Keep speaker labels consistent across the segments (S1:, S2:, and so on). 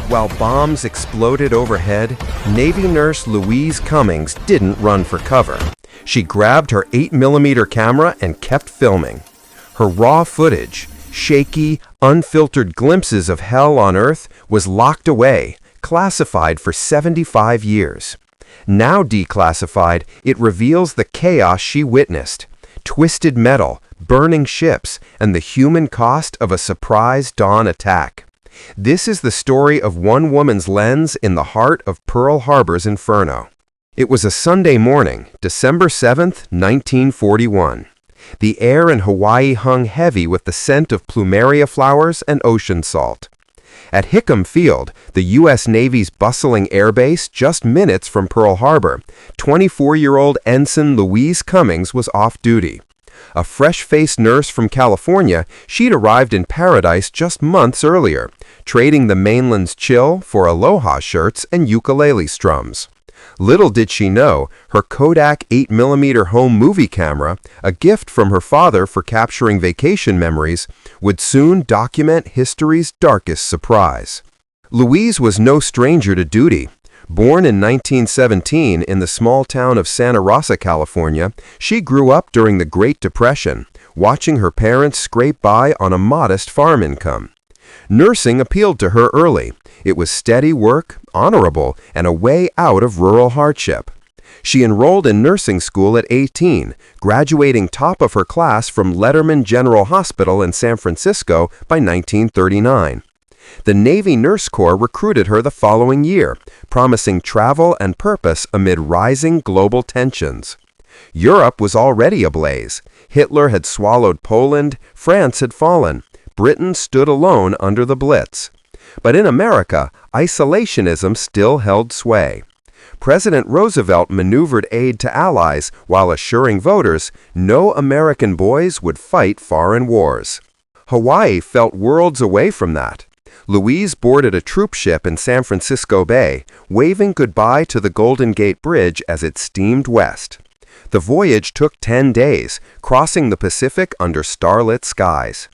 S1: While bombs exploded overhead, Navy nurse Louise Cummings didn't run for cover. She grabbed her 8mm camera and kept filming. Her raw footage, shaky, unfiltered glimpses of hell on Earth, was locked away, classified for 75 years. Now declassified, it reveals the chaos she witnessed: twisted metal, burning ships, and the human cost of a surprise dawn attack. This is the story of one woman's lens in the heart of Pearl Harbor's inferno. It was a Sunday morning, December 7th, 1941. The air in Hawaii hung heavy with the scent of plumeria flowers and ocean salt. At Hickam Field, the U.S. Navy's bustling airbase just minutes from Pearl Harbor, 24-year-old Ensign Louise Cummings was off duty. A fresh-faced nurse from California, she'd arrived in paradise just months earlier, trading the mainland's chill for aloha shirts and ukulele strums. Little did she know, her Kodak 8mm home movie camera, a gift from her father for capturing vacation memories, would soon document history's darkest surprise. Louise was no stranger to duty. Born in 1917 in the small town of Santa Rosa, California, she grew up during the Great Depression, watching her parents scrape by on a modest farm income. Nursing appealed to her early. It was steady work, honorable, and a way out of rural hardship. She enrolled in nursing school at 18, graduating top of her class from Letterman General Hospital in San Francisco by 1939. The Navy Nurse Corps recruited her the following year, promising travel and purpose amid rising global tensions. Europe was already ablaze. Hitler had swallowed Poland, France had fallen, Britain stood alone under the Blitz. But in America, isolationism still held sway. President Roosevelt maneuvered aid to allies while assuring voters no American boys would fight foreign wars. Hawaii felt worlds away from that. Louise boarded a troop ship in San Francisco Bay, waving goodbye to the Golden Gate Bridge as it steamed west. The voyage took 10 days, crossing the Pacific under starlit skies.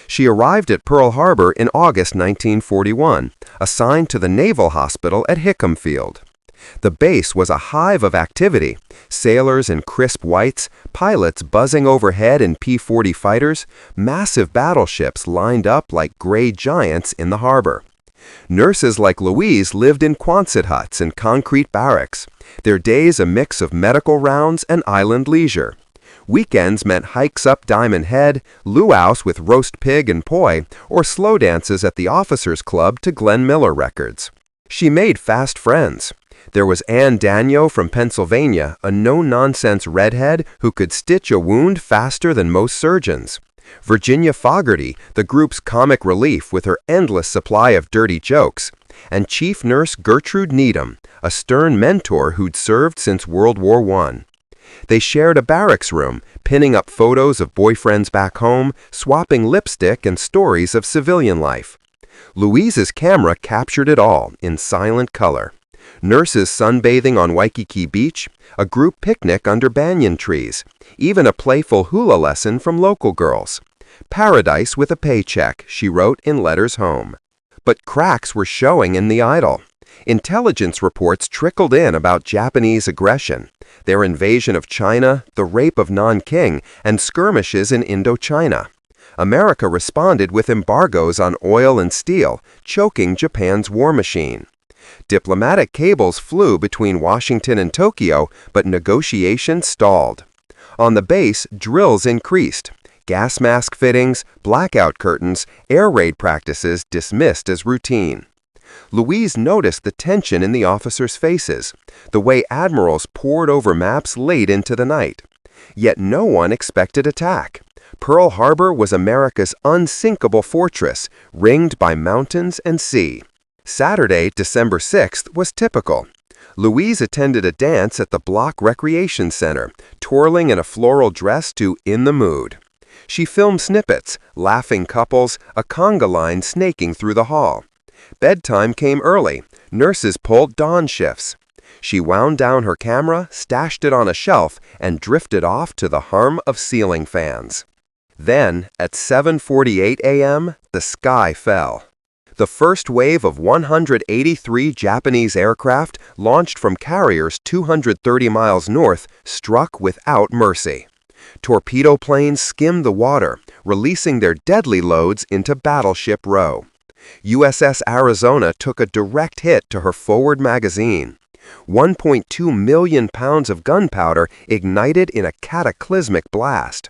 S1: She arrived at Pearl Harbor in August 1941, assigned to the Naval Hospital at Hickam Field. The base was a hive of activity: sailors in crisp whites, pilots buzzing overhead in P-40 fighters, massive battleships lined up like gray giants in the harbor. Nurses like Louise lived in Quonset huts and concrete barracks, their days a mix of medical rounds and island leisure. Weekends meant hikes up Diamond Head, luau's with roast pig and poi, or slow dances at the Officers Club to Glenn Miller records. She made fast friends. There was Ann Daniel from Pennsylvania, a no-nonsense redhead who could stitch a wound faster than most surgeons. Virginia Fogarty, the group's comic relief with her endless supply of dirty jokes. And Chief Nurse Gertrude Needham, a stern mentor who'd served since World War I. They shared a barracks room, pinning up photos of boyfriends back home, swapping lipstick and stories of civilian life. Louise's camera captured it all in silent color. Nurses sunbathing on Waikiki Beach, a group picnic under banyan trees, even a playful hula lesson from local girls. Paradise with a paycheck, she wrote in letters home. But cracks were showing in the idyll. Intelligence reports trickled in about Japanese aggression, their invasion of China, the rape of Nanking, and skirmishes in Indochina. America responded with embargoes on oil and steel, choking Japan's war machine. Diplomatic cables flew between Washington and Tokyo, but negotiations stalled. On the base, drills increased. Gas mask fittings, blackout curtains, air raid practices dismissed as routine. Louise noticed the tension in the officers' faces, the way admirals pored over maps late into the night. Yet no one expected attack. Pearl Harbor was America's unsinkable fortress, ringed by mountains and sea. Saturday, December 6th, was typical. Louise attended a dance at the Block Recreation Center, twirling in a floral dress to In the Mood. She filmed snippets, laughing couples, a conga line snaking through the hall. Bedtime came early. Nurses pulled dawn shifts. She wound down her camera, stashed it on a shelf, and drifted off to the hum of ceiling fans. Then, at 7:48 a.m., the sky fell. The first wave of 183 Japanese aircraft launched from carriers 230 miles north struck without mercy. Torpedo planes skimmed the water, releasing their deadly loads into Battleship Row. USS Arizona took a direct hit to her forward magazine. 1.2 million pounds of gunpowder ignited in a cataclysmic blast.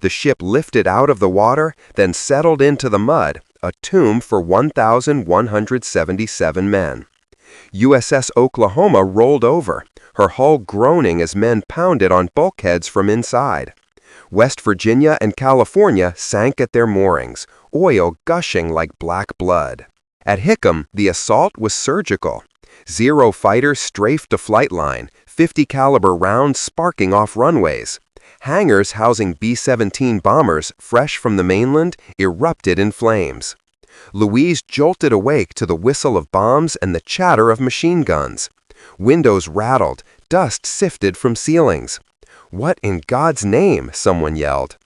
S1: The ship lifted out of the water, then settled into the mud, a tomb for 1,177 men. USS Oklahoma rolled over, her hull groaning as men pounded on bulkheads from inside. West Virginia and California sank at their moorings, oil gushing like black blood. At Hickam, the assault was surgical. Zero fighters strafed a flight line, 50 caliber rounds sparking off runways. Hangars housing B-17 bombers, fresh from the mainland, erupted in flames. Louise jolted awake to the whistle of bombs and the chatter of machine guns. Windows rattled, dust sifted from ceilings. "What in God's name?" someone yelled.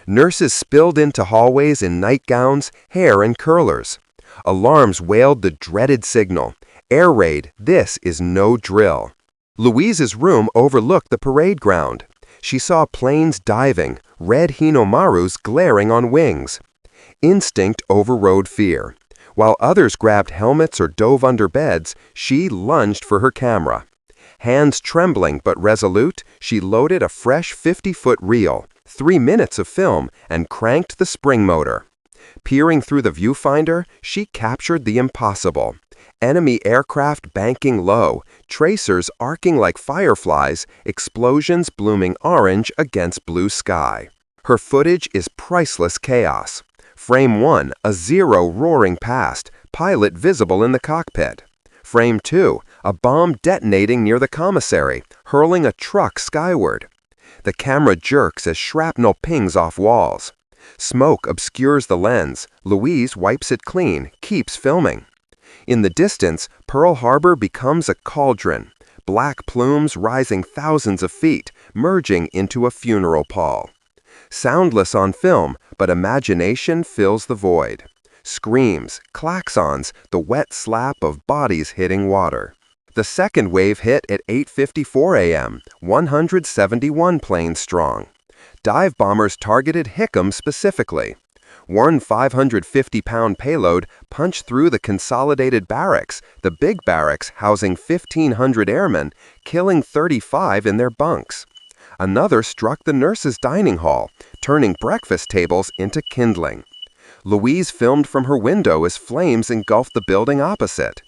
S1: Nurses spilled into hallways in nightgowns, hair in curlers. Alarms wailed the dreaded signal. "Air raid, this is no drill." Louise's room overlooked the parade ground. She saw planes diving, red Hinomarus glaring on wings. Instinct overrode fear. While others grabbed helmets or dove under beds, she lunged for her camera. Hands trembling but resolute, she loaded a fresh 50-foot reel, 3 minutes of film, and cranked the spring motor. Peering through the viewfinder, she captured the impossible. Enemy aircraft banking low, tracers arcing like fireflies, explosions blooming orange against blue sky. Her footage is priceless chaos. Frame 1, a Zero roaring past, pilot visible in the cockpit. Frame 2, a bomb detonating near the commissary, hurling a truck skyward. The camera jerks as shrapnel pings off walls. Smoke obscures the lens. Louise wipes it clean, keeps filming. In the distance, Pearl Harbor becomes a cauldron, black plumes rising thousands of feet, merging into a funeral pall. Soundless on film, but imagination fills the void. Screams, klaxons, the wet slap of bodies hitting water. The second wave hit at 8:54 a.m., 171 planes strong. Dive bombers targeted Hickam specifically. One 550-pound payload punched through the consolidated barracks, the big barracks housing 1,500 airmen, killing 35 in their bunks. Another struck the nurses' dining hall, turning breakfast tables into kindling. Louise filmed from her window as flames engulfed the building opposite.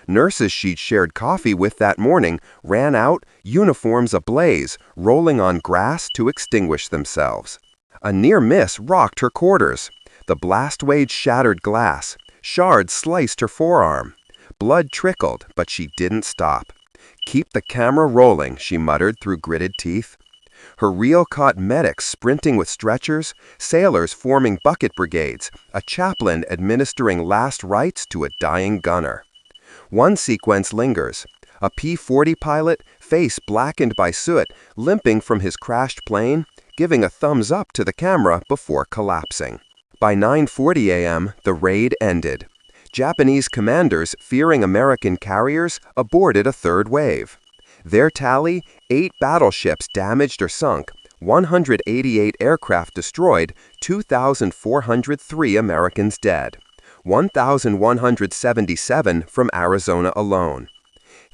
S1: Nurses she'd shared coffee with that morning ran out, uniforms ablaze, rolling on grass to extinguish themselves. A near miss rocked her quarters. The blast wave shattered glass. Shards sliced her forearm. Blood trickled, but she didn't stop. "Keep the camera rolling," she muttered through gritted teeth. Her reel caught medics sprinting with stretchers, sailors forming bucket brigades, a chaplain administering last rites to a dying gunner. One sequence lingers. A P-40 pilot, face blackened by soot, limping from his crashed plane, giving a thumbs up to the camera before collapsing. By 9:40 a.m., the raid ended. Japanese commanders, fearing American carriers, aborted a third wave. Their tally, 8 battleships damaged or sunk, 188 aircraft destroyed, 2,403 Americans dead. 1,177 from Arizona alone.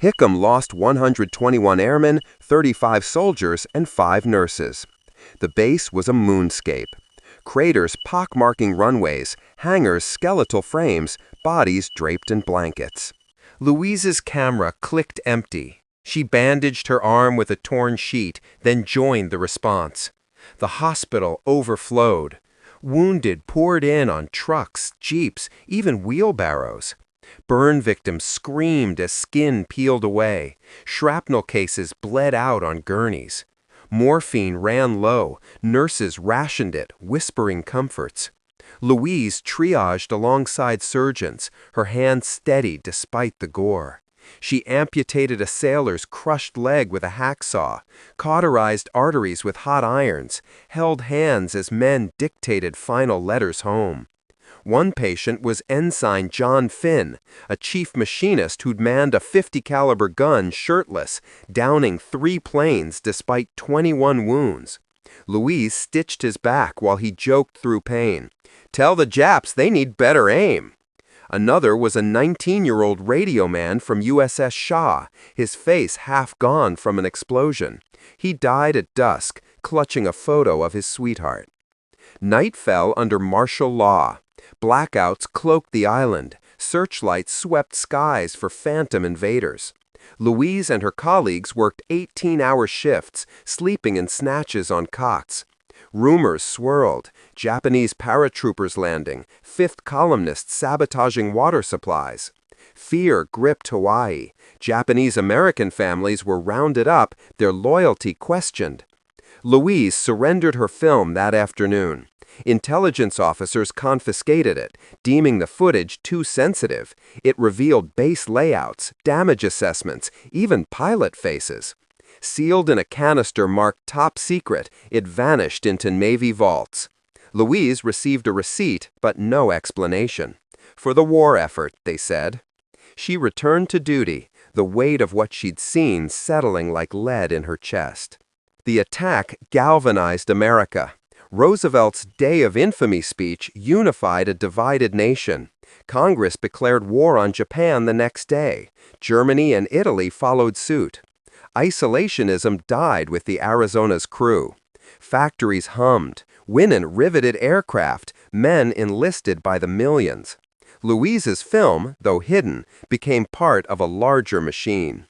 S1: Hickam lost 121 airmen, 35 soldiers, and 5 nurses. The base was a moonscape. Craters pockmarking runways, hangars skeletal frames, bodies draped in blankets. Louise's camera clicked empty. She bandaged her arm with a torn sheet, then joined the response. The hospital overflowed. Wounded poured in on trucks, jeeps, even wheelbarrows. Burn victims screamed as skin peeled away. Shrapnel cases bled out on gurneys. Morphine ran low. Nurses rationed it, whispering comforts. Louise triaged alongside surgeons, her hands steady despite the gore. She amputated a sailor's crushed leg with a hacksaw, cauterized arteries with hot irons, held hands as men dictated final letters home. One patient was Ensign John Finn, a chief machinist who'd manned a 50 caliber gun shirtless, downing 3 planes despite 21 wounds. Louise stitched his back while he joked through pain. "Tell the Japs they need better aim." Another was a 19-year-old radio man from USS Shaw, his face half gone from an explosion. He died at dusk, clutching a photo of his sweetheart. Night fell under martial law. Blackouts cloaked the island. Searchlights swept skies for phantom invaders. Louise and her colleagues worked 18-hour shifts, sleeping in snatches on cots. Rumors swirled: Japanese paratroopers landing, fifth columnists sabotaging water supplies. Fear gripped Hawaii. Japanese-American families were rounded up, their loyalty questioned. Louise surrendered her film that afternoon. Intelligence officers confiscated it, deeming the footage too sensitive. It revealed base layouts, damage assessments, even pilot faces. Sealed in a canister marked top secret, it vanished into Navy vaults. Louise received a receipt, but no explanation. For the war effort, they said. She returned to duty, the weight of what she'd seen settling like lead in her chest. The attack galvanized America. Roosevelt's Day of Infamy speech unified a divided nation. Congress declared war on Japan the next day. Germany and Italy followed suit. Isolationism died with the Arizona's crew. Factories hummed. Women riveted aircraft. Men enlisted by the millions. Louise's film, though hidden, became part of a larger machine.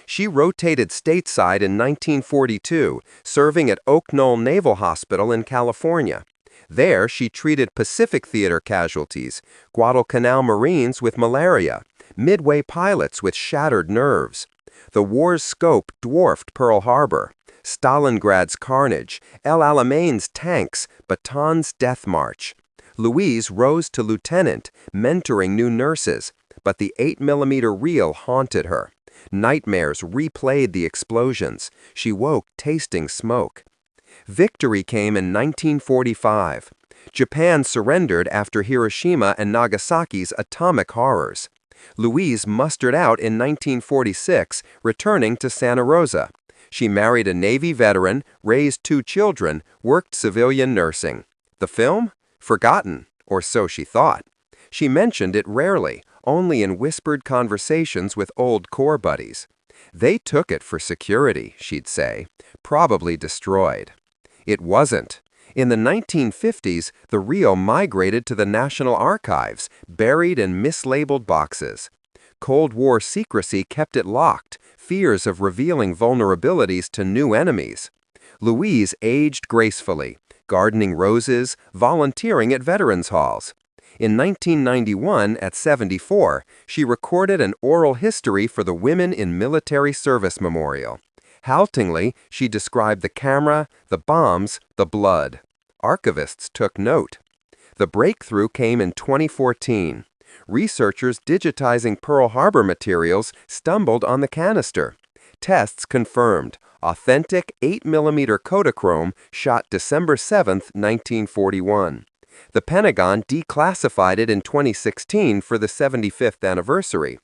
S1: She rotated stateside in 1942, serving at Oak Knoll Naval Hospital in California. There, she treated Pacific Theater casualties, Guadalcanal Marines with malaria, Midway pilots with shattered nerves. The war's scope dwarfed Pearl Harbor, Stalingrad's carnage, El Alamain's tanks, Baton's death march. Louise rose to lieutenant, mentoring new nurses, but the 8mm reel haunted her. Nightmares replayed the explosions. She woke tasting smoke. Victory came in 1945. Japan surrendered after Hiroshima and Nagasaki's atomic horrors. Louise mustered out in 1946, returning to Santa Rosa. She married a Navy veteran, raised 2 children, worked civilian nursing. The film? Forgotten, or so she thought. She mentioned it rarely, only in whispered conversations with old Corps buddies. They took it for security, she'd say, probably destroyed. It wasn't. In the 1950s, the reel migrated to the National Archives, buried in mislabeled boxes. Cold War secrecy kept it locked, fears of revealing vulnerabilities to new enemies. Louise aged gracefully, gardening roses, volunteering at veterans' halls. In 1991, at 74, she recorded an oral history for the Women in Military Service Memorial. Haltingly, she described the camera, the bombs, the blood. Archivists took note. The breakthrough came in 2014. Researchers digitizing Pearl Harbor materials stumbled on the canister. Tests confirmed authentic 8mm Kodachrome shot December 7, 1941. The Pentagon declassified it in 2016 for the 75th anniversary.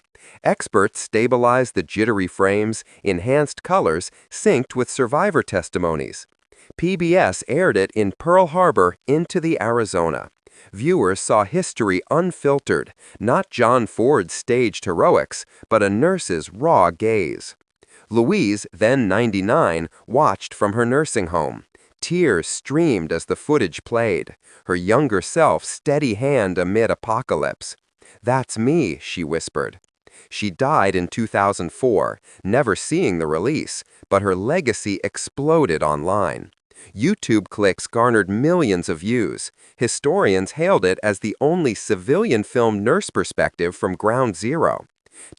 S1: Experts stabilized the jittery frames, enhanced colors, synced with survivor testimonies. PBS aired it in Pearl Harbor Into the Arizona. Viewers saw history unfiltered, not John Ford's staged heroics, but a nurse's raw gaze. Louise, then 99, watched from her nursing home. Tears streamed as the footage played, her younger self steady hand amid apocalypse. "That's me," she whispered. She died in 2004, never seeing the release, but her legacy exploded online. YouTube clicks garnered millions of views. Historians hailed it as the only civilian-filmed nurse perspective from ground zero.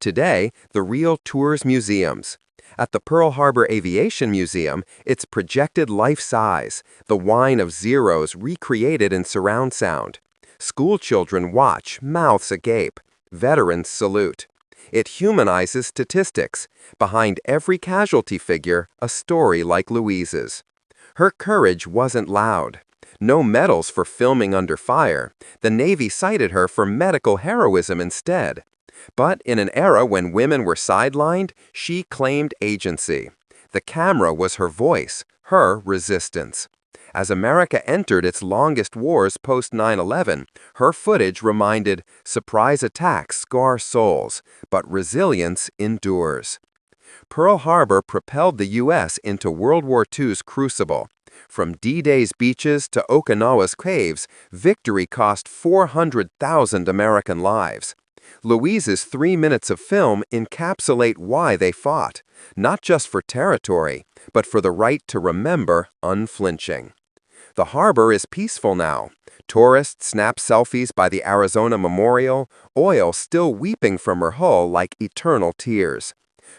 S1: Today, the reel tours museums. At the Pearl Harbor Aviation Museum, it's projected life-size, the whine of Zeros recreated in surround sound. School children watch, mouths agape. Veterans salute. It humanizes statistics. Behind every casualty figure, a story like Louise's. Her courage wasn't loud. No medals for filming under fire. The Navy cited her for medical heroism instead. But in an era when women were sidelined, she claimed agency. The camera was her voice, her resistance. As America entered its longest wars post 9/11, her footage reminded surprise attacks scar souls, but resilience endures. Pearl Harbor propelled the U.S. into World War II's crucible. From D-Day's beaches to Okinawa's caves, victory cost 400,000 American lives. Louise's 3 minutes of film encapsulate why they fought, not just for territory, but for the right to remember unflinching. The harbor is peaceful now. Tourists snap selfies by the Arizona Memorial, oil still weeping from her hull like eternal tears.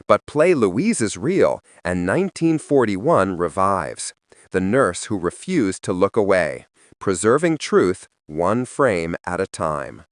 S1: But play Louise is real, and 1941 revives. The nurse who refused to look away, preserving truth one frame at a time.